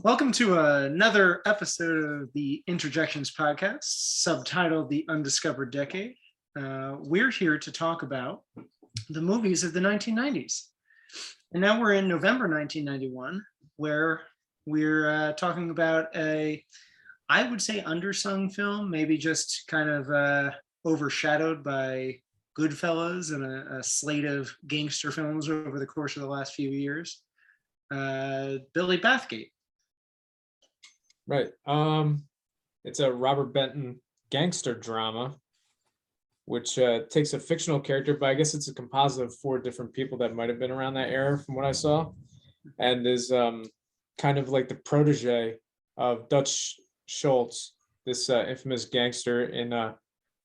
Welcome to another episode of the Interjections podcast, subtitled The Undiscovered Decade. We're here to talk about the movies of the 1990s. And now we're in November 1991, where we're talking about I would say, undersung film, maybe just kind of overshadowed by Goodfellas and a slate of gangster films over the course of the last few years. Billy Bathgate. Right. It's a Robert Benton gangster drama, which takes a fictional character, but I guess it's a composite of 4 different people that might have been around that era from what I saw, and is kind of like the protege of Dutch Schultz, this infamous gangster in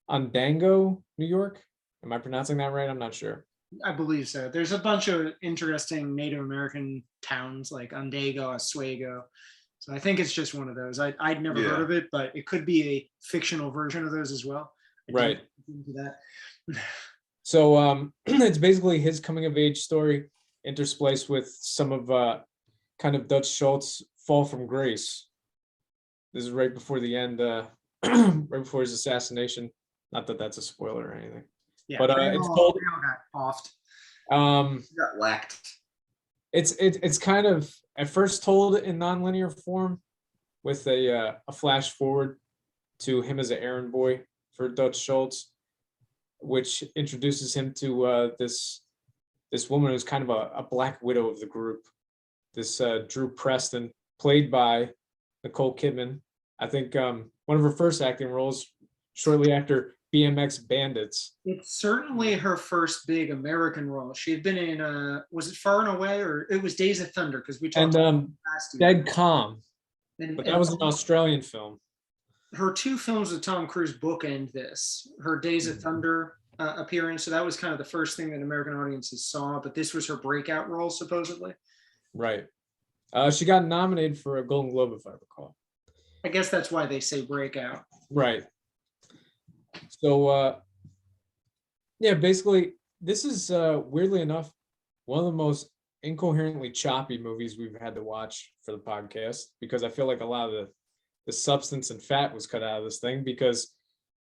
Ondango, New York. Am I pronouncing that right? I'm not sure. I believe so. There's a bunch of interesting Native American towns like Ondago, Oswego. So I think it's just one of those. I'd never heard of it, but it could be a fictional version of those as well. Right. That. So it's basically his coming of age story interspliced with some of kind of Dutch Schultz fall from grace. This is right before the end, right before his assassination. Not that that's a spoiler or anything. Yeah, but it's told. Got offed. Got whacked. It's kind of at first told in nonlinear form, with a flash forward to him as an errand boy for Dutch Schultz, which introduces him to this woman who's kind of a black widow of the group. This Drew Preston, played by Nicole Kidman. I think one of her first acting roles, shortly after BMX Bandits. It's certainly her first big American role. She had been in was it Far and Away, or it was Days of Thunder, because we talked about last year. Dead Calm. But that was an Australian film. Her 2 films with Tom Cruise bookend this. Her Days of Thunder appearance, so that was kind of the first thing that American audiences saw, but this was her breakout role, supposedly. Right. She got nominated for a Golden Globe, if I recall. I guess that's why they say breakout. Right. So, basically, this is, weirdly enough, one of the most incoherently choppy movies we've had to watch for the podcast, because I feel like a lot of the substance and fat was cut out of this thing, because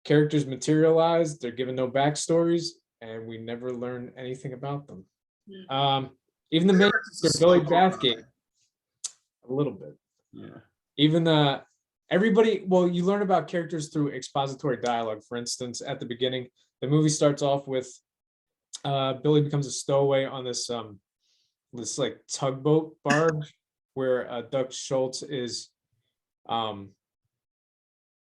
characters materialized, they're given no backstories, and we never learn anything about them. Even the main character, Billy Bathgate, a little bit. Yeah. Even everybody, well, you learn about characters through expository dialogue. For instance, at the beginning, the movie starts off with Billy becomes a stowaway on this like tugboat barge, where Dutch Schultz is kind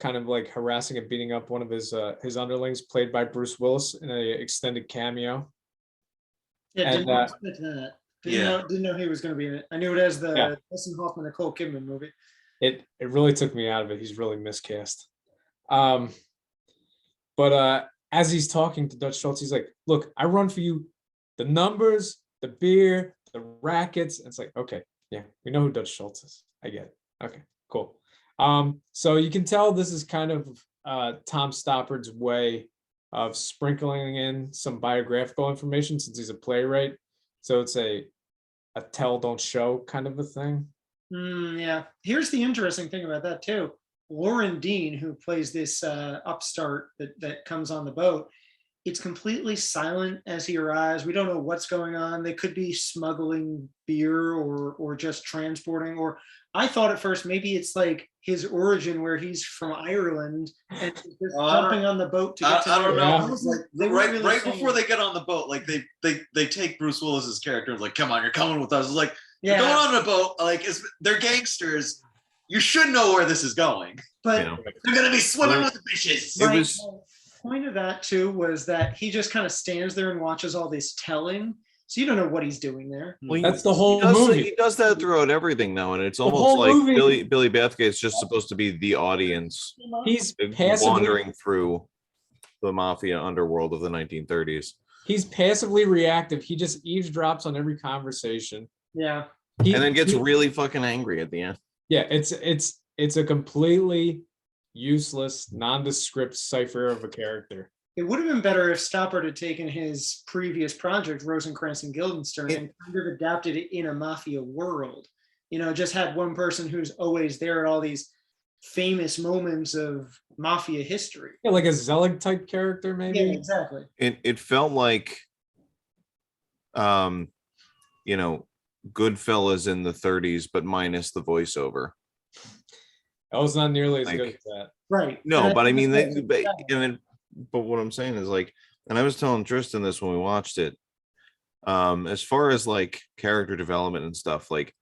of like harassing and beating up one of his underlings, played by Bruce Willis in an extended cameo. Yeah, didn't expect that. Didn't know he was going to be in it. I knew it as the Dustin Hoffman, Nicole Kidman movie. It really took me out of it. He's really miscast. But as he's talking to Dutch Schultz, he's like, "Look, I run for you the numbers, the beer, the rackets." And it's like, okay, yeah, we know who Dutch Schultz is. I get it. Okay, cool. So you can tell this is kind of Tom Stoppard's way of sprinkling in some biographical information, since he's a playwright. So it's a tell, don't show kind of a thing. Yeah. Here's the interesting thing about that too. Loren Dean, who plays this upstart that comes on the boat, it's completely silent as he arrives. We don't know what's going on. They could be smuggling beer or just transporting. Or I thought at first maybe it's like his origin, where he's from Ireland and just jumping on the boat to get to. I don't know. Like, right before they get on the boat, like they take Bruce Willis's character and like, "Come on, you're coming with us." It's like, you're going on a boat, like they're gangsters. You should know where this is going. But they're gonna be swimming with the fishes. My point of that too was that he just kind of stands there and watches all this telling. So you don't know what he's doing there. Well, that's the whole movie. He does that throughout everything, though, and it's almost like Billy Bathgate is just supposed to be the audience. He's wandering through the mafia underworld of the 1930s. He's passively reactive. He just eavesdrops on every conversation. Yeah. And then gets really fucking angry at the end. Yeah, it's a completely useless, nondescript cipher of a character. It would have been better if Stoppard had taken his previous project, Rosencrantz and Guildenstern, and kind of adapted it in a mafia world. just had one person who's always there at all these famous moments of mafia history. Yeah, like a Zelig type character, maybe. Yeah, exactly. It felt like, Goodfellas in the 30s, but minus the voiceover. That was not nearly as Like, good as that. Right. No, but I mean, Exactly. but what I'm saying is like, and I was telling Tristan this when we watched it. As far as like character development and stuff, like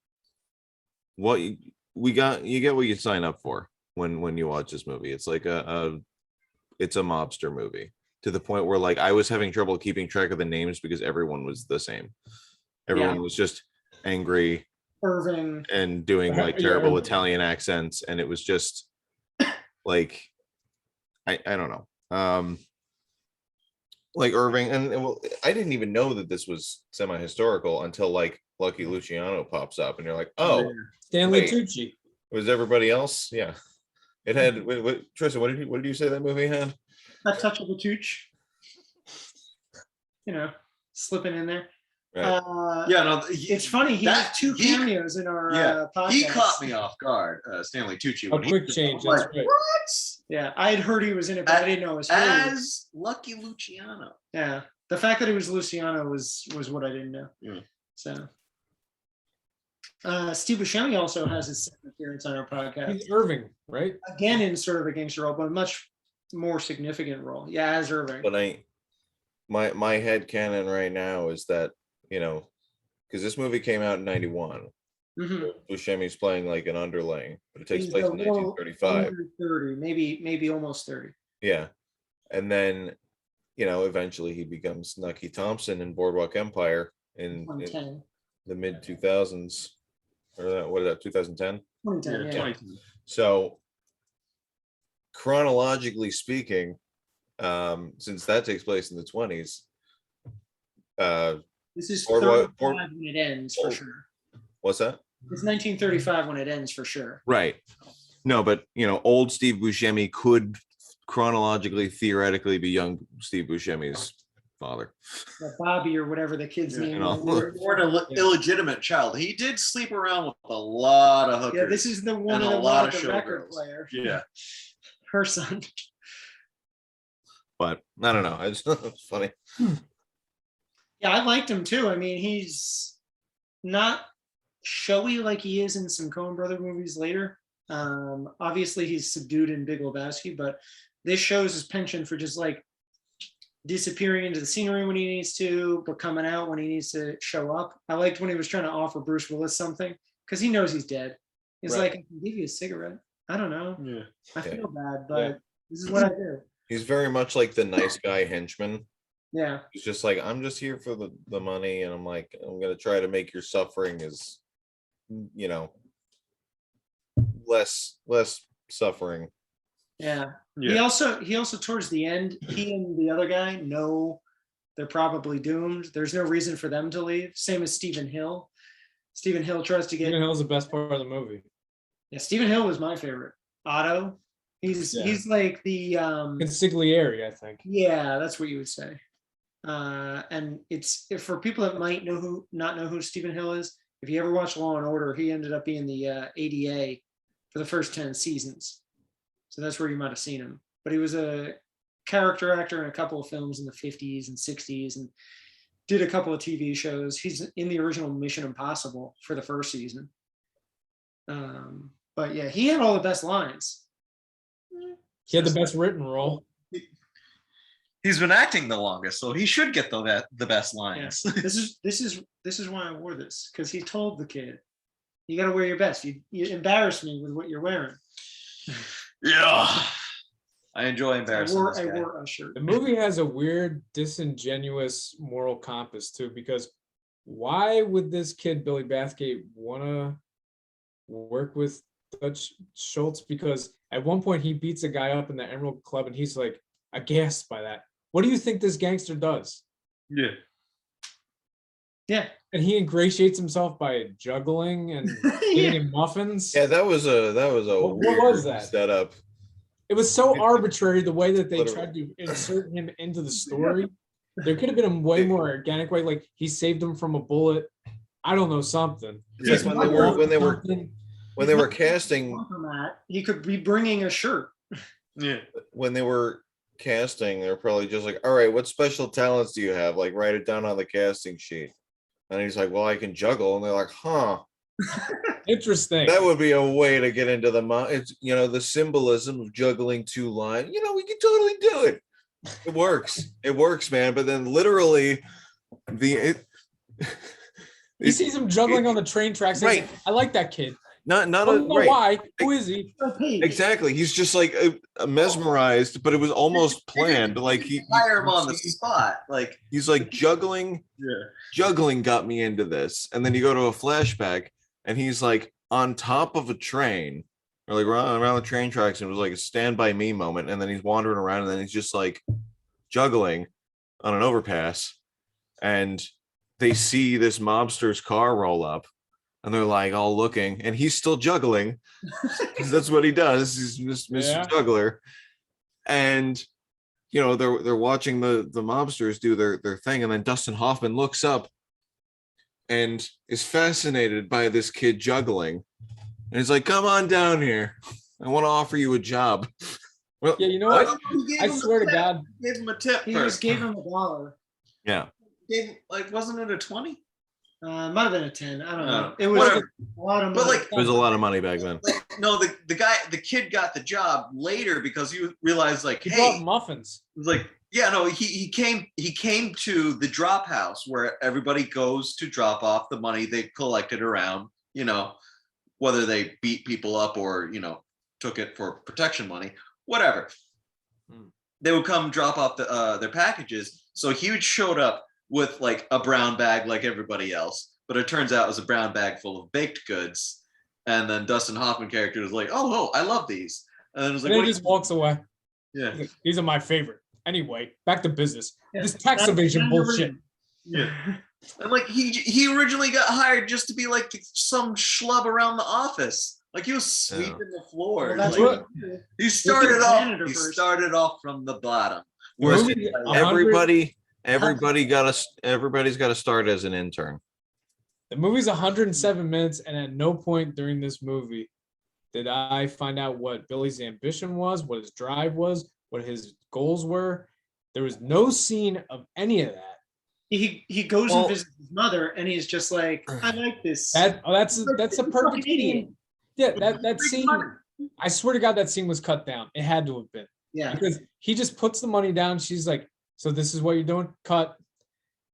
you get what you sign up for when you watch this movie. It's like it's a mobster movie, to the point where like I was having trouble keeping track of the names because everyone was the same. Everyone was just angry, Irving, and doing like terrible Italian accents, and it was just like I don't know. Like Irving, and well, I didn't even know that this was semi-historical until like Lucky Luciano pops up, and you're like, oh, Stanley wait. Tucci. Was everybody else? Yeah, it had. Tristan, what did you say that movie had? A touch of the tooch, slipping in there. Right. It's funny. He has two cameos in our podcast. He caught me off guard, Stanley Tucci. A quick change. That's That's right. What? Yeah, I had heard he was in it, but I didn't know it was as Lucky Luciano. Yeah, the fact that it was Luciano was what I didn't know. Yeah. So, Steve Buscemi also has his second appearance on our podcast. He's Irving, right? Again, in sort of a gangster role, but a much more significant role. Yeah, as Irving. But my head canon right now is that, because this movie came out in 91. Mm-hmm. Buscemi's playing like an underling, but it takes He's place in 1935. 30, maybe almost 30. Yeah. And then, eventually he becomes Nucky Thompson in Boardwalk Empire in the mid 2000s. Or what is that, 2010? 2010, yeah. 2010. So chronologically speaking, since that takes place in the 20s, this is Boardwalk 35 when it ends for sure. What's that? It's 1935 when it ends for sure. Right. No, but old Steve Buscemi could chronologically, theoretically be young Steve Buscemi's father. Bobby or whatever the kid's name is. Or an illegitimate child. He did sleep around with a lot of hookers. Yeah, this is the one and of a lot of the record showgirls. player. Yeah. Her son. But I don't know. It's funny. Yeah, I liked him too. I mean, he's not showy like he is in some Coen Brother movies later. Obviously, he's subdued in Big Lebowski, but this shows his penchant for just like disappearing into the scenery when he needs to, but coming out when he needs to show up. I liked when he was trying to offer Bruce Willis something because he knows he's dead. He's like, I can give you a cigarette. I don't know. Yeah. I feel bad, but this is what I do. He's very much like the nice guy henchman. Yeah. He's just like, I'm just here for the money, and I'm like, I'm gonna try to make your suffering as less suffering. Yeah. He also towards the end, he and the other guy know they're probably doomed. There's no reason for them to leave. Same as Stephen Hill. Stephen Hill tries to get. Stephen Hill's the best part of the movie. Yeah, Stephen Hill was my favorite. Otto. He's like the consigliere, I think. Yeah, that's what you would say. And it's for people that might not know who Stephen Hill is. If you ever watch Law and Order, he ended up being the ADA for the first 10 seasons. So that's where you might have seen him. But he was a character actor in a couple of films in the 50s and 60s and did a couple of TV shows. He's in the original Mission Impossible for the first season. But yeah, he had all the best lines. He had the best written role. He's been acting the longest, so he should get the best lines. Yeah. This is why I wore this, because he told the kid, "You got to wear your best. You embarrass me with what you're wearing." Yeah, I enjoy embarrassing. I wore a shirt. The movie has a weird, disingenuous moral compass too, because why would this kid Billy Bathgate want to work with Dutch Schultz? Because at one point he beats a guy up in the Emerald Club, and he's like aghast by that. What do you think this gangster does? Yeah. And he ingratiates himself by juggling and eating him muffins. Yeah, that was a what weird was that setup. It was so arbitrary the way that they tried to insert him into the story. There could have been a way more organic way, like he saved him from a bullet I don't know something. Yeah, Just when they were casting he could be bringing a shirt. Yeah. when they were casting, they're probably just like, all right, what special talents do you have? Like, write it down on the casting sheet. And he's like, well, I can juggle. And they're like, huh, Interesting. that would be a way to get into it's, the symbolism of juggling two lines. We can totally do it. It works, man. But then literally he sees him juggling on the train tracks. Right. I like that kid. Not I don't know right. why. Who is he? Exactly. He's just like mesmerized, but it was almost planned. Like he hire him on the spot. Like he's like juggling. yeah. Juggling got me into this. And then you go to a flashback and he's like on top of a train or like around the train tracks. And it was like a Stand By Me moment. And then he's wandering around and then he's just like juggling on an overpass. And they see this mobster's car roll up. And they're like all looking, and he's still juggling because that's what he does. He's Mr. Juggler, and they're watching the mobsters do their thing, and then Dustin Hoffman looks up and is fascinated by this kid juggling, and he's like, "Come on down here, I want to offer you a job." Well, Yeah, you know what? I swear to God, Gave him a tip. He First. just gave him $1. yeah. Wasn't it a 20? Might have been a 10. I don't know. Oh, It was whatever. a lot of But money. like, It was a lot of money back then. no, the kid got the job later because he realized like, he hey, brought muffins. like, yeah, no, he came to the drop house where everybody goes to drop off the money they collected around, whether they beat people up or took it for protection money, whatever. They would come drop off their packages. So he showed up with like a brown bag like everybody else, but it turns out it was a brown bag full of baked goods. And then Dustin Hoffman character was like, oh, I love these. And then it was like, And then he just walks away. yeah. These are my favorite. Anyway, back to business. Yeah. This tax evasion bullshit. Yeah. And like he originally got hired just to be like some schlub around the office. Like he was sweeping the floor. Well, that's Like, what he started janitor off. He first. started off from the bottom. Whereas Movie, 100 everybody's got to start as an intern. The movie's 107 minutes, and at no point during this movie did I find out what Billy's ambition was, what his drive was, what his goals were. There was no scene of any of that. he goes and visits his mother, and he's just like, I like this. That's a perfect idiot. scene. Yeah, that scene. I swear to God, that scene was cut down. It had to have been. Yeah. Because he just puts the money down. She's like, so this is what you're doing? Cut.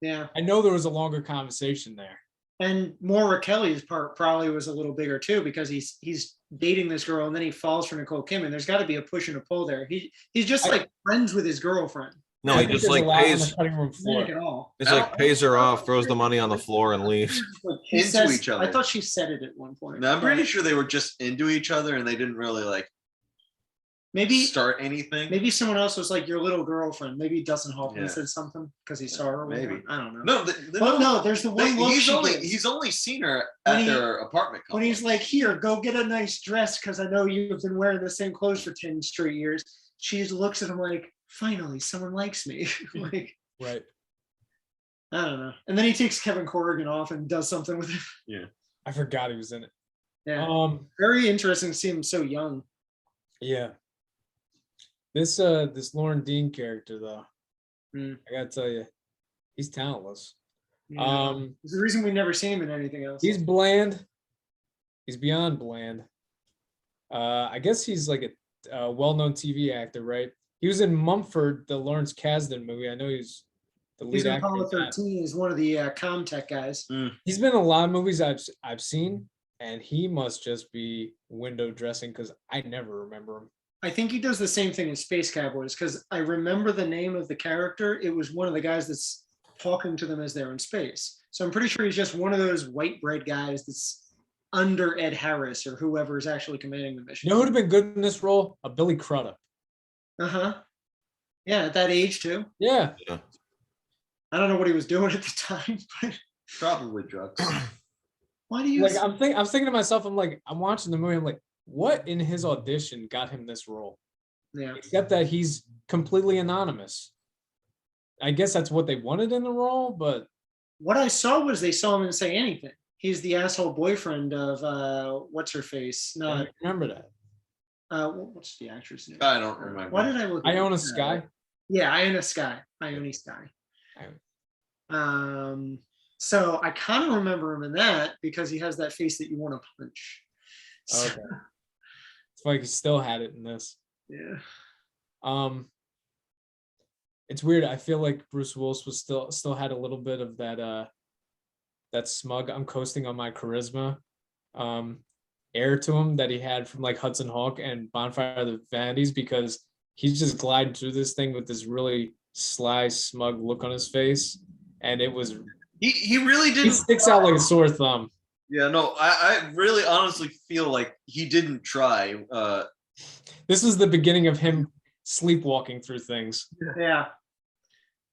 Yeah. I know there was a longer conversation there. And Maura Kelly's part probably was a little bigger too, because he's dating this girl and then he falls for Nicole Kidman. There's got to be a push and a pull there. He's just like friends with his girlfriend. No, I he think just there's like a lot on pays. the cutting room floor. At all. It's like pays her off, throws the money on the floor, and leaves. He Into says- each other. I thought she said it at one point. No, I'm pretty sure they were just into each other and they didn't really like Maybe start anything. maybe someone else was like your little girlfriend. Maybe Dustin Hoffman Yeah. said something because he saw her. Maybe. I don't know. No, Well, no, there's the one look he's she only gives. he's only seen her When at he- their apartment When he's complex. like, here, go get a nice dress because I know you've been wearing the same clothes for 10 straight years. She looks at him like, finally, someone likes me. Like, Right. I don't know. And then he takes Kevin Corrigan off and does something with him. I forgot he was in it. Yeah. Very interesting to see him so young. Yeah. This Loren Dean character though, I gotta tell you, he's talentless. Yeah. There's a reason we've never seen him in anything else. He's bland. He's beyond bland. I guess he's like a well-known TV actor, right? He was in Mumford, the Lawrence Kasdan movie. I know he's the He's lead in actor. Apollo in that. 13. He's one of the Comtech guys. He's been in a lot of movies I've seen, and he must just be window dressing because I never remember him. I think he does the same thing in Space Cowboys because I remember the name of the character. It was one of the guys that's talking to them as they're in space. So I'm pretty sure he's just one of those white bread guys that's under Ed Harris or whoever is actually commanding the mission. You know who'd have been good in this role? A Billy Crudup. Uh-huh. Yeah, at that age too. Yeah. I don't know what he was doing at the time, but Probably drugs. why do you Like I'm thinking to myself, I'm watching the movie, I'm like, what in his audition got him this role? Yeah. Except that he's completely anonymous. I guess that's what they wanted in the role, but What I saw was they saw him and say anything. He's the asshole boyfriend of what's her face? I Not remember that. what's the actress name? I don't remember. Why did I look? Iona Sky. Yeah, Ione Sky. Ione Sky. So I kind of remember him in that because he has that face that you want to punch. So, Okay. It's like he still had it in this. yeah. It's weird. I feel like Bruce Willis was still had a little bit of that smug, I'm coasting on my charisma air to him that he had from like Hudson Hawk and Bonfire of the Vanities, because he's just gliding through this thing with this really sly, smug look on his face. And it was He really he didn't. sticks out like a sore thumb. Yeah, no, I really honestly feel like he didn't try. This was the beginning of him sleepwalking through things. Yeah.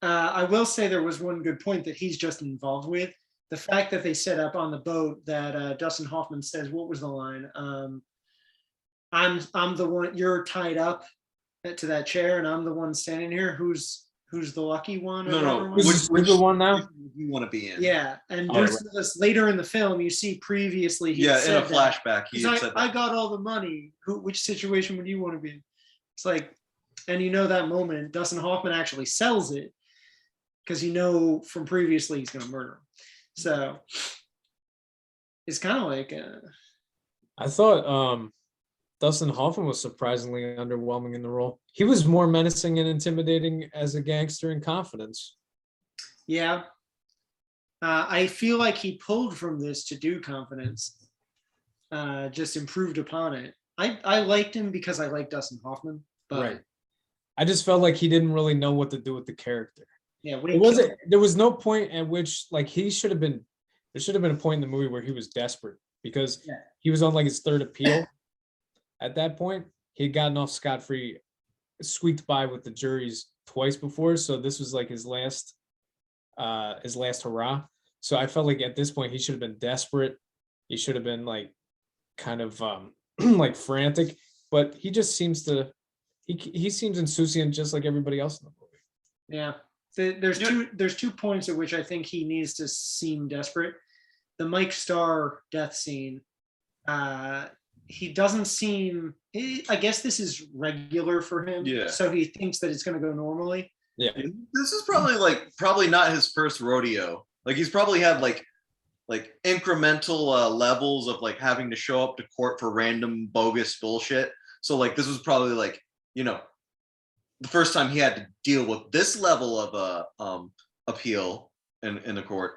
I will say there was one good point that he's just involved with. The fact that they set up on the boat that Dustin Hoffman says, what was the line? I'm the one, you're tied up to that chair and I'm the one standing here. Who's the lucky one? No. Which the one now? You want to be in? Yeah. And Oh, Bruce Willis, later in the film, you see previously he Yeah, in said a that. flashback, he He's had like, said I that. got all the money. Which situation would you want to be in? It's like, and you know that moment, Dustin Hoffman actually sells it because you know from previously he's going to murder him. So it's kind of like, I thought Dustin Hoffman was surprisingly underwhelming in the role. He was more menacing and intimidating as a gangster in Confidence. yeah. I feel like he pulled from this to do Confidence, just improved upon it. I liked him because I like Dustin Hoffman, but Right. I just felt like he didn't really know what to do with the character. yeah, when It wasn't. There was no point at which like he should have been. There should have been a point in the movie where he was desperate because Yeah. he was on like his third appeal. At that point, he had gotten off scot-free, squeaked by with the juries twice before. So this was like his last hurrah. So I felt like at this point he should have been desperate. He should have been like kind of like frantic. But he just seems to. He seems insouciant just like everybody else in the movie. Yeah. There's two points at which I think he needs to seem desperate. The Mike Starr death scene. He doesn't seem. I guess this is regular for him. Yeah. So he thinks that it's going to go normally. Yeah. This is probably not his first rodeo. Like he's probably had like incremental levels of like having to show up to court for random bogus bullshit. So like this was probably like, you know, the first time he had to deal with this level of appeal in the court.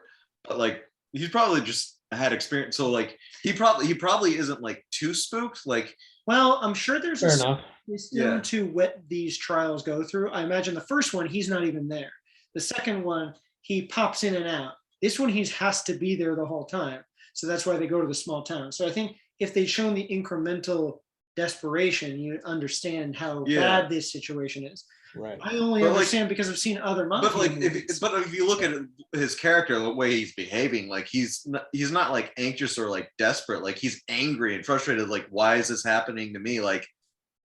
But like he's probably just had experience. So like he probably isn't like too spooked. Like, Well, I'm sure there's Fair a enough. system Yeah. to what these trials go through. I imagine the first one, he's not even there. The second one, he pops in and out. This one, he has to be there the whole time. So that's why they go to the small town. So I think if they'd shown the incremental desperation, you understand how Yeah. bad this situation is. Right. I only But, like- understand because I've seen other mafia but like movies. if you look at his character, the way he's behaving, like he's not like anxious or like desperate. Like he's angry and frustrated. Like, why is this happening to me? Like,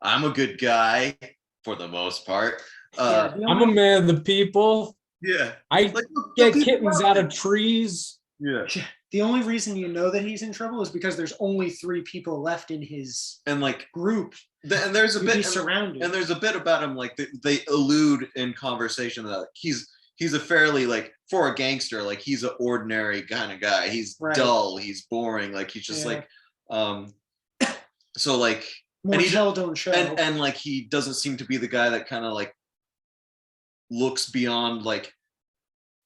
I'm a good guy for the most part. Yeah, the I'm a only- man of the people. Yeah. I Like get people kittens love out him. of trees. Yeah. The only reason you know that he's in trouble is because there's only 3 people left in his And like group. and there's a to bit be and, surrounded. and there's a bit about him like they allude in conversation that he's a fairly like for a gangster, like he's an ordinary kind of guy. He's Right. dull, he's boring, like he's just Yeah. like so like More and he- tell, don't show. and like he doesn't seem to be the guy that kind of like looks beyond like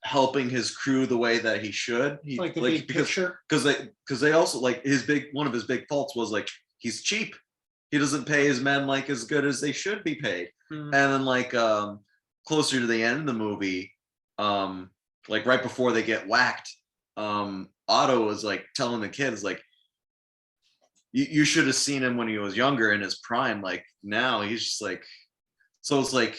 helping his crew the way that he should. He like the big because picture. because they also like one of his big faults was like he's cheap. He doesn't pay his men like as good as they should be paid. Mm. And then like closer to the end of the movie, like right before they get whacked, Otto was like telling the kids like you should have seen him when he was younger in his prime. Like now he's just like, so it's like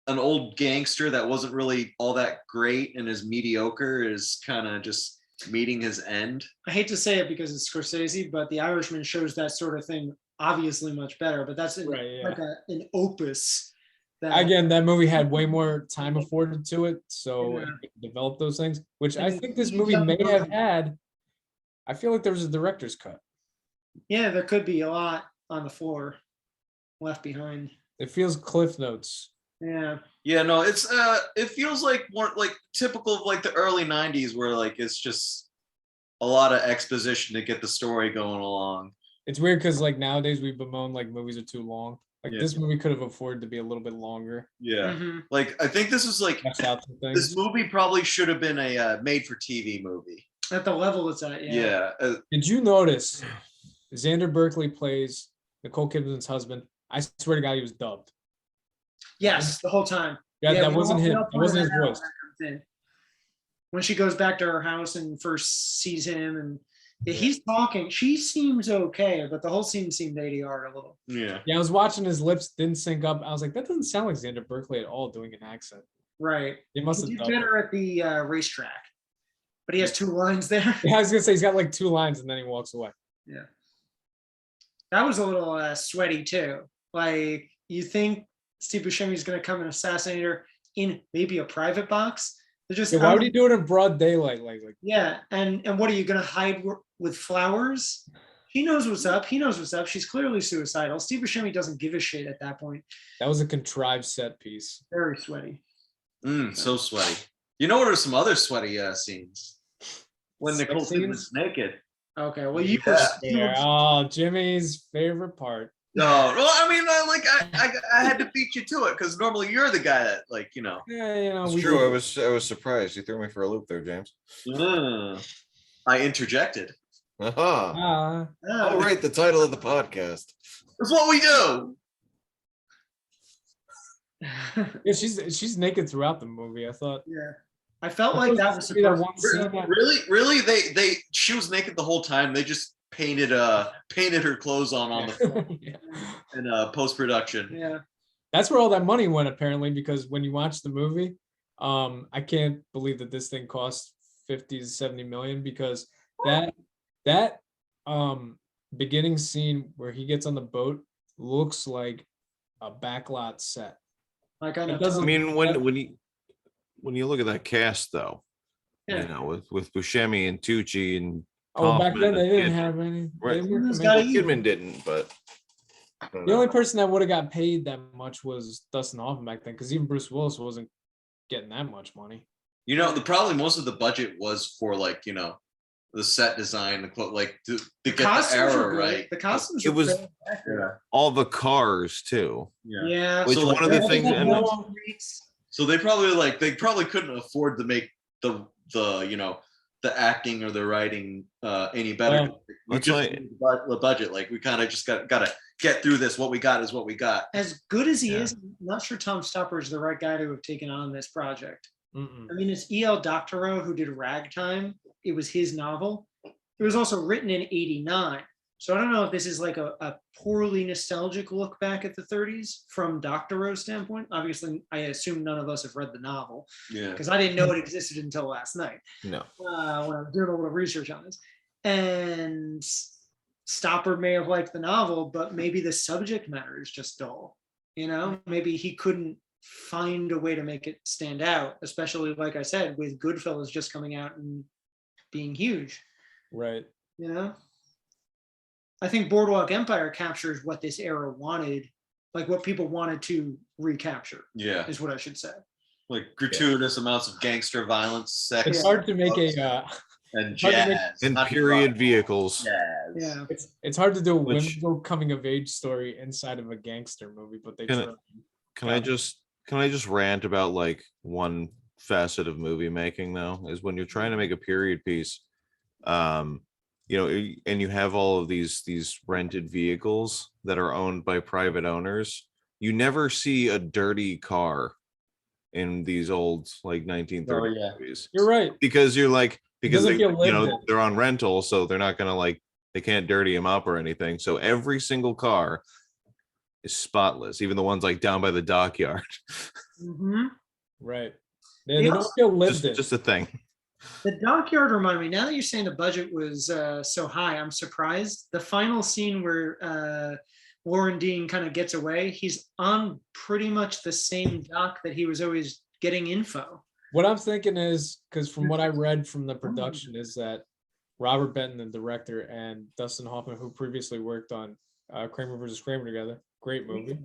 an old gangster that wasn't really all that great and is mediocre is kind of just meeting his end. I hate to say it because it's Scorsese, but The Irishman shows that sort of thing obviously much better. But that's Right, yeah. like an opus that. Again, that movie had way more time afforded to it, so Yeah. it developed those things, which I And think this he's movie young may have movie. had. I feel like there was a director's cut. Yeah, there could be a lot on the floor left behind. It feels Cliff Notes. Yeah. Yeah, no, it's it feels like more like typical of like the early 90s where like it's just a lot of exposition to get the story going along. It's weird because like nowadays we bemoan like movies are too long. Like Yeah. this movie could have afforded to be a little bit longer. Yeah. Mhm. Like I think this is like Flesh out some this things. movie probably should have been a made for TV movie. At the level it's at, yeah. Yeah. Did you notice Xander Berkeley plays Nicole Kidman's husband? I swear to God, he was dubbed. Yes, the whole time. Yeah, that we wasn't all- we him. all That wasn't his pointed that out voice. when that comes in. When she goes back to her house and first sees him and he's talking, she seems okay, but the whole scene seemed ADR a little. Yeah. Yeah, I was watching his lips didn't sync up. I was like, that doesn't sound like Xander Berkeley at all doing an accent. Right. It must He have did dubbed it. better at the racetrack, but he has 2 lines there. Yeah, I was gonna say he's got like 2 lines and then he walks away. Yeah. That was a little sweaty too. Like, you think Steve Buscemi's going to come and assassinate her in maybe a private box? They're just Yeah, why would he do it in broad daylight? Like yeah, and what are you going to hide with flowers? He knows what's up. He knows what's up. She's clearly suicidal. Steve Buscemi doesn't give a shit at that point. that was a contrived set piece. Very sweaty. So sweaty. You know what are some other sweaty scenes? When Sex Nicole Kidman's scenes? naked. Okay, well you Yeah. Yeah. Oh, Jimmy's favorite part. No, well, I mean, I had to beat you to it because normally you're the guy that, like, you know. Yeah, you know, It's we true. did- I was surprised. You threw me for a loop there, James. I interjected. Aha. Ah, Oh, right. The title of the podcast. That's what we do. yeah, she's naked throughout the movie. I thought. Yeah, I felt like that was Maybe that supposed one scene that- Really, she was naked the whole time. They just painted her clothes on the floor Yeah. in post-production. Yeah, That's where all that money went apparently, because when you watch the movie, I can't believe that this thing cost 50 to 70 million, because that beginning scene where he gets on the boat looks like a backlot set. like I know. It doesn't- I mean, when you look at that cast, though, Yeah. you know, with Buscemi and Tucci and Oh, back Hoffman then they and didn't Kidman. have any. Right. They weren't Who's committed. got Kidman didn't, but I don't The only know. person that would have got paid that much was Dustin Hoffman back then, because even Bruce Willis wasn't getting that much money. You know, probably most of the budget was for, like, you know, the set design, like to get the costumes were era good. right. The costumes It were was- fairly accurate. all the cars too. Yeah. Which So, like, one of the they things had and more- So they probably couldn't afford to make the you know, the acting or the writing any better. Well, we that's just right. need the budget. Like, we kind of just gotta get through this. What we got is what we got. As good as he Yeah. is, I'm not sure Tom Stopper is the right guy to have taken on this project. Mm-mm. I mean, it's E.L. Doctorow who did Ragtime. It was his novel. It was also written in '89. So I don't know if this is like a poorly nostalgic look back at the 30s from Doctorow's standpoint. Obviously, I assume none of us have read the novel Yeah. because I didn't know it existed until last night No. when I was doing a little research on this. And Stopper may have liked the novel, but maybe the subject matter is just dull. You know, maybe he couldn't find a way to make it stand out, especially, like I said, with Goodfellas just coming out and being huge. Right. You know, I think Boardwalk Empire captures what this era wanted, like what people wanted to recapture, Yeah. is what I should say. Like gratuitous amounts of gangster violence, sex, It's hard to make a and hard to make- jazz. In not period rock, vehicles. Jazz. Yeah. it's hard to do a Which- whimsical coming of age story inside of a gangster movie, but they Can try. Can I just rant about like one facet of movie making though, is when you're trying to make a period piece, you know, and you have all of these rented vehicles that are owned by private owners, you never see a dirty car in these old like 1930s yeah. movies. You're right. Because you're like, because doesn't they, feel you lived know, in. they're on rental, so they're not gonna like, they can't dirty them up or anything. So every single car is spotless, even the ones like down by the dockyard. Mhm. Right. They don't feel lived in. just a thing. The dockyard reminded me, now that you're saying the budget was so high, I'm surprised. The final scene where Loren Dean kind of gets away, he's on pretty much the same dock that he was always getting info. What I'm thinking is, because from what I read from the production, is that Robert Benton, the director, and Dustin Hoffman, who previously worked on Kramer versus Kramer together, great movie,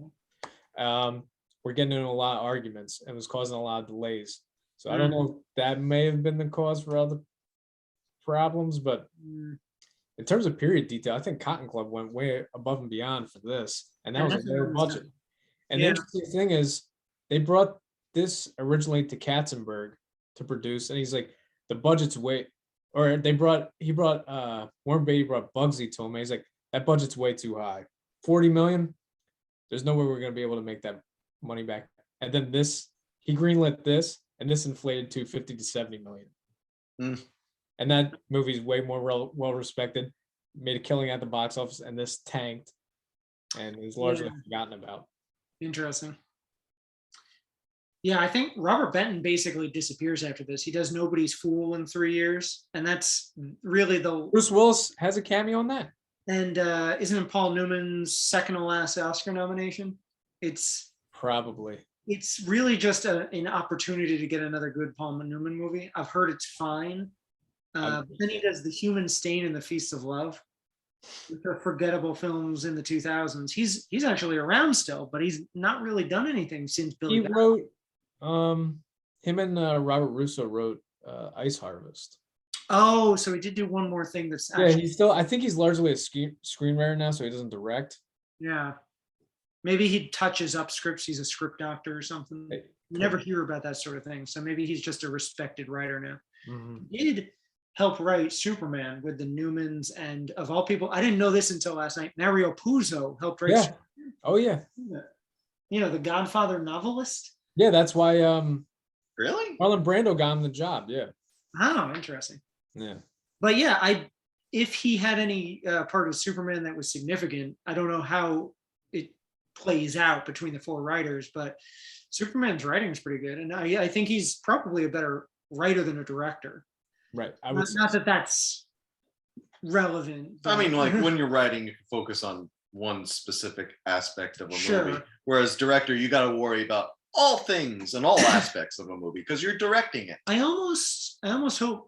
were getting into a lot of arguments and was causing a lot of delays. So I don't know if that may have been the cause for other problems, but in terms of period detail, I think Cotton Club went way above and beyond for this, and that was a lower budget. And the interesting thing is, they brought this originally to Katzenberg to produce, and he's like, the budget's way, or he brought Warren Beatty brought Bugsy to him, and he's like, that budget's way too high. 40 million, there's no way we're gonna be able to make that money back. And then he greenlit this, and this inflated to 50 to 70 million. And that movie's way more well respected, made a killing at the box office, and this tanked and is largely forgotten about. Interesting. Yeah, I think Robert Benton basically disappears after this. He does Nobody's Fool in 3 years, and that's really the... Bruce Willis has a cameo on that. And isn't it Paul Newman's second to last Oscar nomination? It's really just an opportunity to get another good Paul Newman movie. I've heard it's fine. But then he does The Human Stain and The Feast of Love, which are forgettable films in the 2000s. He's actually around still, but he's not really done anything since Billy. He wrote, him and Robert Russo wrote Ice Harvest. Oh, so he did do one more thing that's actually... he's still, I think he's largely a screenwriter now, so he doesn't direct. Yeah. Maybe he touches up scripts. He's a script doctor or something. You never hear about that sort of thing. So maybe he's just a respected writer now. He did help write Superman with the Newmans, and of all people, I didn't know this until last night, Mario Puzo helped write Superman. Oh yeah. You know, the Godfather novelist. Yeah, that's why Really? Marlon Brando got him the job. Yeah. Oh, interesting. Yeah. But yeah, if he had any part of Superman that was significant, I don't know how it plays out between the four writers, but Superman's writing is pretty good, and I think he's probably a better writer than a director. Right. Not that that's relevant. I mean, like when you're writing, you can focus on one specific aspect of a movie. Whereas director, you got to worry about all things and all aspects of a movie because you're directing it. I almost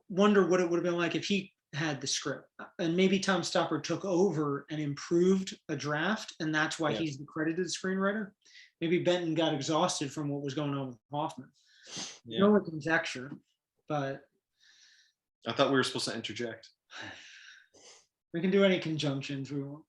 wonder what it would have been like if he had the script, and maybe Tom Stoppard took over and improved a draft, and that's why he's the credited screenwriter. Maybe Benton got exhausted from what was going on with Hoffman. No one conjecture, but I thought we were supposed to interject. We can do any conjunctions we want.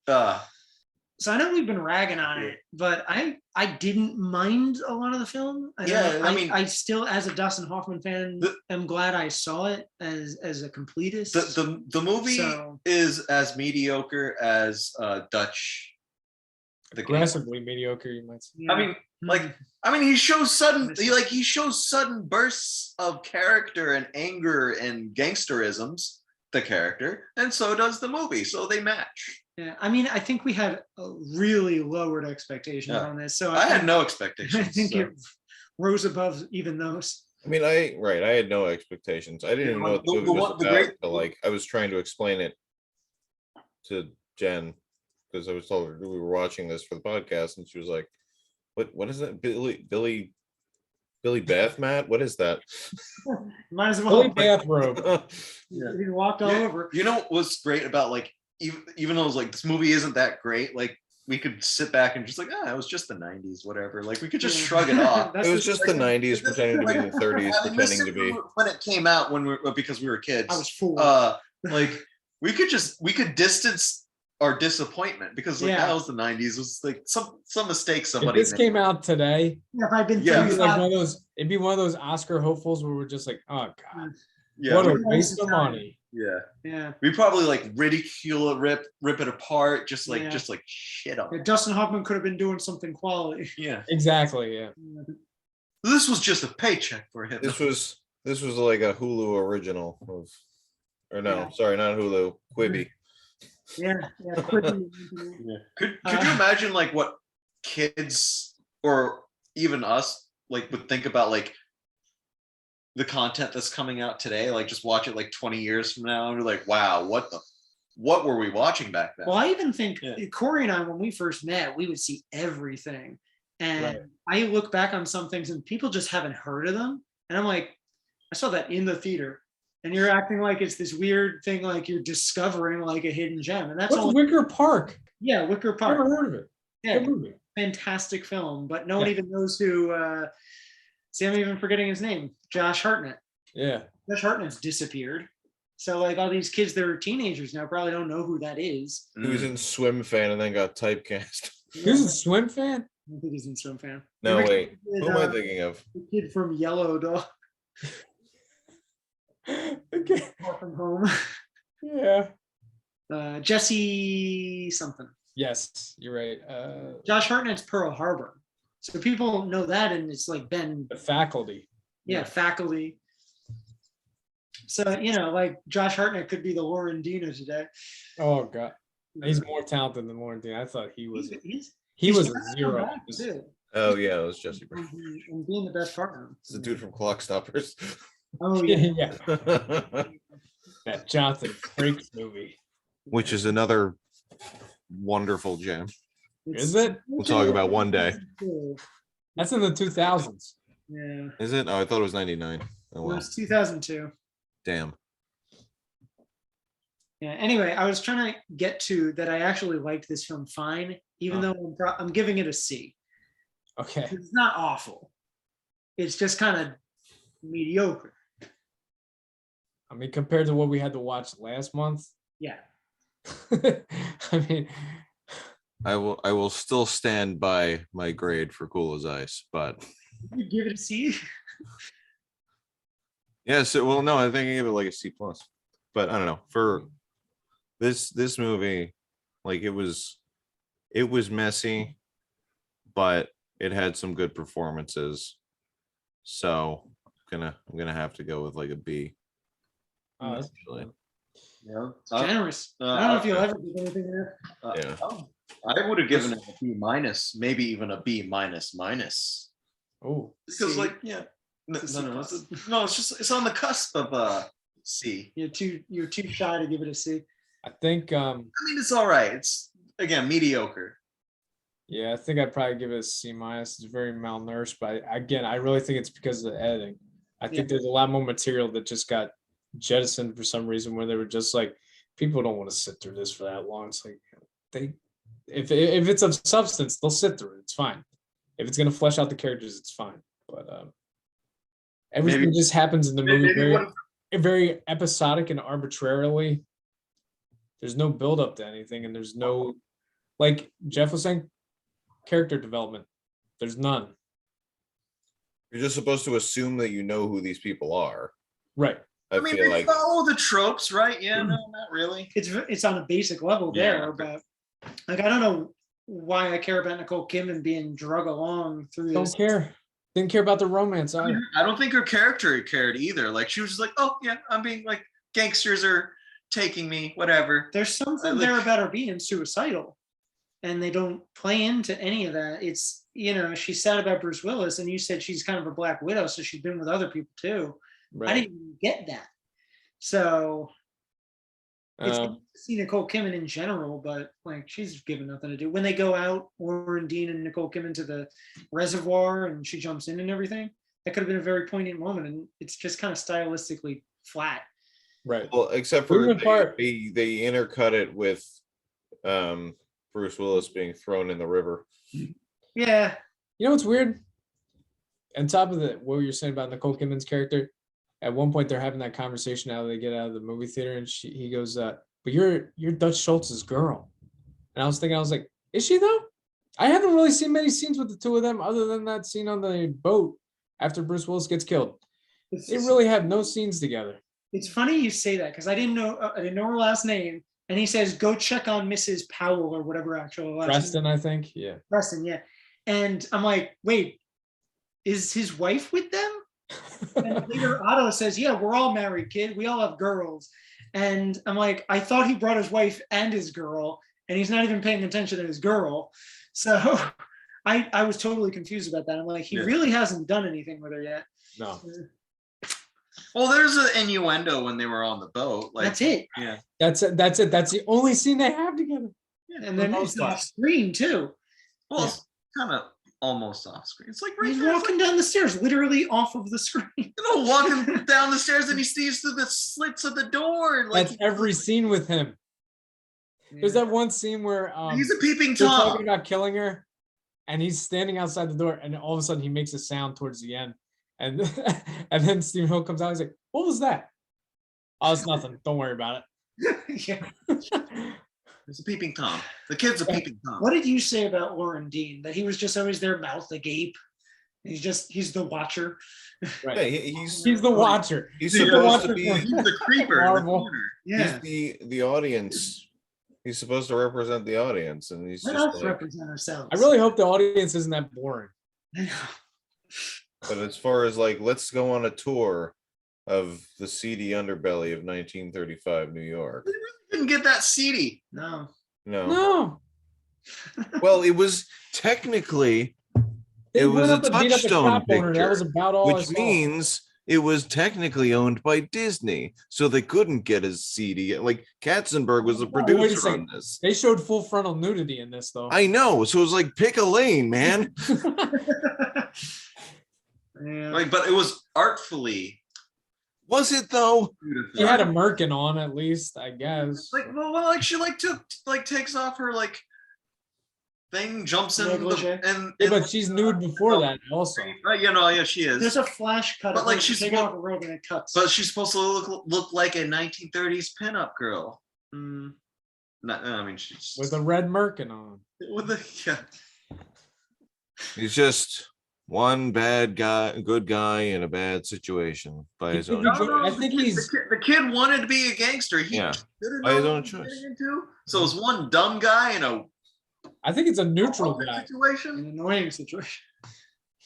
So I know we've been ragging on it, but I didn't mind a lot of the film. I mean, I still, as a Dustin Hoffman fan, am glad I saw it as a completist. The movie is as mediocre as Dutch. Aggressively mediocre, you might say. Yeah. I mean, he shows sudden bursts of character and anger and gangsterisms. The character, and so does the movie, so they match. Yeah, I mean, I think we had really lowered expectations on this, so I had no expectations. I think it rose above even those. I mean, I had no expectations. I didn't even know what the movie was about. But like, I was trying to explain it to Jen because I was told we were watching this for the podcast, and she was like, "What is that, Billy bath mat? What is that?" Might as well. Billy bathrobe. He walked all over. You know what's great about like even though it was like this movie isn't that great, like we could sit back and just like, it was just the 90s, whatever. Like we could just shrug it off. It was just the 90s pretending to be the 30s, pretending to be when it came out because we were kids. I was 4. Like we could distance our disappointment because like that was the 90s. It was like some mistake somebody. If this came out today, if I'd been it'd be one of those Oscar hopefuls where we're just like, oh god, what a waste of money. Yeah. We probably like ridicule it, rip it apart, just like shit up. Dustin Hoffman could have been doing something quality. Yeah, exactly. Yeah. This was just a paycheck for him. This was like a Hulu original sorry, not Hulu, Quibi. Yeah. Could you imagine like what kids or even us like would think about like the content that's coming out today? Like just watch it like 20 years from now and be like, wow, what the what were we watching back then? Well, I even think Yeah. Corey and I, when we first met, we would see everything. And Right. I look back on some things and people just haven't heard of them. And I'm like, I saw that in the theater. And you're acting like it's this weird thing, like you're discovering like a hidden gem. And that's What's all. Wicker Park? Yeah, Wicker Never Park. heard of it. Yeah, Good movie. fantastic film. But no one Yeah. even knows who, see, I'm even forgetting his name, Josh Hartnett. Yeah. Josh Hartnett's disappeared. So like all these kids that are teenagers now probably don't know who that is. He was in Swim Fan and then got typecast. He was a Swim fan? I don't think he's in Swim Fan. No, Remember wait. the kid, Who am I thinking of? the kid from Yellow Dog Okay. Far From Home. Yeah. Jesse something. Yes, you're right. Josh Hartnett's Pearl Harbor. So people know that, and it's like been The Faculty. faculty. So like Josh Hartnett could be the Loren Dean of today. Oh god, he's more talented than Loren Dean. I thought he was. He's He was trying a to zero. come back, too, Oh yeah, it was Jesse Brown. and being the best partner. It's the dude from Clock Stoppers. Oh Yeah, yeah. yeah. That Jonathan Frakes movie. Which is another wonderful gem. Is it? We'll talk about one day. That's in the 2000s. Yeah, Is it? Oh, I thought it was 99. Oh it well. was 2002. Damn. Yeah. Anyway, I was trying to get to that. I actually liked this film fine, even though I'm giving it a C. Okay. It's not awful. It's just kind of mediocre. I mean, compared to what we had to watch last month, Yeah. I mean, I will still stand by my grade for Cool as Ice, but You give it a C. yes, well, no, I think I give it like a C plus. But I don't know, for this movie, like it was messy, but it had some good performances. So I'm gonna have to go with like a B. that's- Actually. Yeah. Generous. I don't know if you'll ever give anything there. Yeah. I would have given it a B minus, maybe even a B minus minus. oh, Because C. like, yeah. No, It's a no, C plus. no, it's just it's on the cusp of C. You're too shy to give it a C. I think I mean, it's all right. It's again mediocre. yeah, I think I'd probably give it a C minus. It's very malnourished, but again, I really think it's because of the editing. I think there's a lot more material that just got jettisoned for some reason where they were just like, people don't want to sit through this for that long. It's like if it's of substance, they'll sit through it. It's fine. If it's gonna flesh out the characters, it's fine. But everything Maybe- just happens in the movie maybe very, what very episodic and arbitrarily. There's no build up to anything, and there's no, like Jeff was saying, character development. There's none. You're just supposed to assume that you know who these people are. Right. I mean, feel they like follow the tropes, right? Yeah, no, not really. It's on a basic level Yeah. there, but like I don't know why I care about Nicole Kidman being drug along through this. Don't care. Didn't care about the romance either. I don't think her character cared either. Like she was just like, oh yeah, I'm being like gangsters are taking me, whatever. There's something like- there about her being suicidal, and they don't play into any of that. It's she's sad about Bruce Willis, and you said she's kind of a Black Widow, so she's been with other people too. I Right. didn't even get that. So it's good Um, to see Nicole Kidman in general, but like she's given nothing to do. When they go out, Loren Dean and Nicole Kidman to the reservoir and she jumps in and everything, that could have been a very poignant moment, and it's just kind of stylistically flat. right. well, except for Moving part- they intercut it with Bruce Willis being thrown in the river. Yeah, You know what's weird? On top of what you're saying about Nicole Kidman's character, at one point they're having that conversation how they get out of the movie theater, and he goes, "But you're Dutch Schultz's girl." And I was like, is she though? I haven't really seen many scenes with the two of them other than that scene on the boat after Bruce Willis gets killed. They really have no scenes together. It's funny you say that because I didn't know her last name, and he says go check on Mrs. Powell or whatever actual last name. Preston, I think, yeah. Preston, yeah. And I'm like, wait, is his wife with them? And later Otto says, yeah, we're all married, kid. We all have girls. And I'm like, I thought he brought his wife and his girl, and he's not even paying attention to his girl. So I was totally confused about that. I'm like, he Yeah. really hasn't done anything with her yet. No. Well, there's an innuendo when they were on the boat. Like That's it. Yeah. That's it. That's it. That's the only scene they have together. And then it's off screen too. Well, it's kind of almost off screen. It's like right He's there. It's walking down the stairs, literally off of the screen. walking down the stairs and he sees through the slits of the door. Like That's every scene with him. There's that one scene where he's a peeping they're Tom. talking about killing her, and he's standing outside the door, and all of a sudden he makes a sound towards the end, and and then Stephen Hill comes out. He's like, "What was that?" Oh, it's nothing. Don't worry about Yeah. it. He's a peeping Tom. The kid's a peeping Tom. What did you say about Loren Dean? That he was just always there, mouth agape. He's the watcher. Right. Yeah, He's the watcher. He's the supposed watcher to be. He's the creeper in the Marvel. corner. Yeah. He's the audience. He's supposed to represent the audience, and he's Let just us like. represent ourselves. I really hope the audience isn't that boring. But as far as like, let's go on a tour of the seedy underbelly of 1935 New York. Didn't get that seedy. No. No. No, Well, it was technically They it was went a up and beat up the Touchstone shop owner. That was picture, about all I which saw. means it was technically owned by Disney, so they couldn't get as seedy. Like Katzenberg was the Wait a producer second. on this. They showed full frontal nudity in this, though. I know, so it was like pick a lane, man. Yeah. Like, but it was artfully. Was it though? She had a merkin on, at least, I guess. Like, like she takes off her like thing, jumps in Negligee. and Yeah, but she's nude before that, also. yeah, she is. There's a flash cut. But, of like, her she's taking supposed- off a robe and it cuts. But she's supposed to look like a 1930s pinup girl. I mean, she's With a red merkin on. with the yeah. He's just one bad guy, good guy in a bad situation by his own. I think he's- the kid wanted to be a gangster. He Yeah, didn't by know his what own he was choice. getting into. So it was one dumb guy in a I think it's a neutral awkward guy. situation, An annoying situation.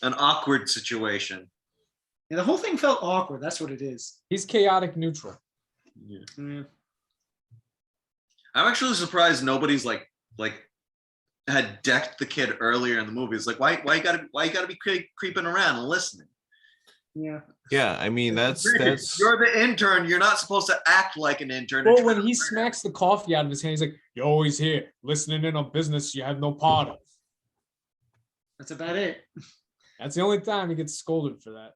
an awkward situation. Yeah, the whole thing felt awkward. That's what it is. He's chaotic neutral. Yeah. Yeah. I'm actually surprised nobody's like had decked the kid earlier in the movie. It's like why you gotta be creeping around and listening. Yeah. Yeah, I mean that's You're the intern. You're not supposed to act like an intern. Well, when he smacks the coffee out of his hand, he's like, "You're always here, listening in on business you have no part of." That's about it. That's the only time he gets scolded for that.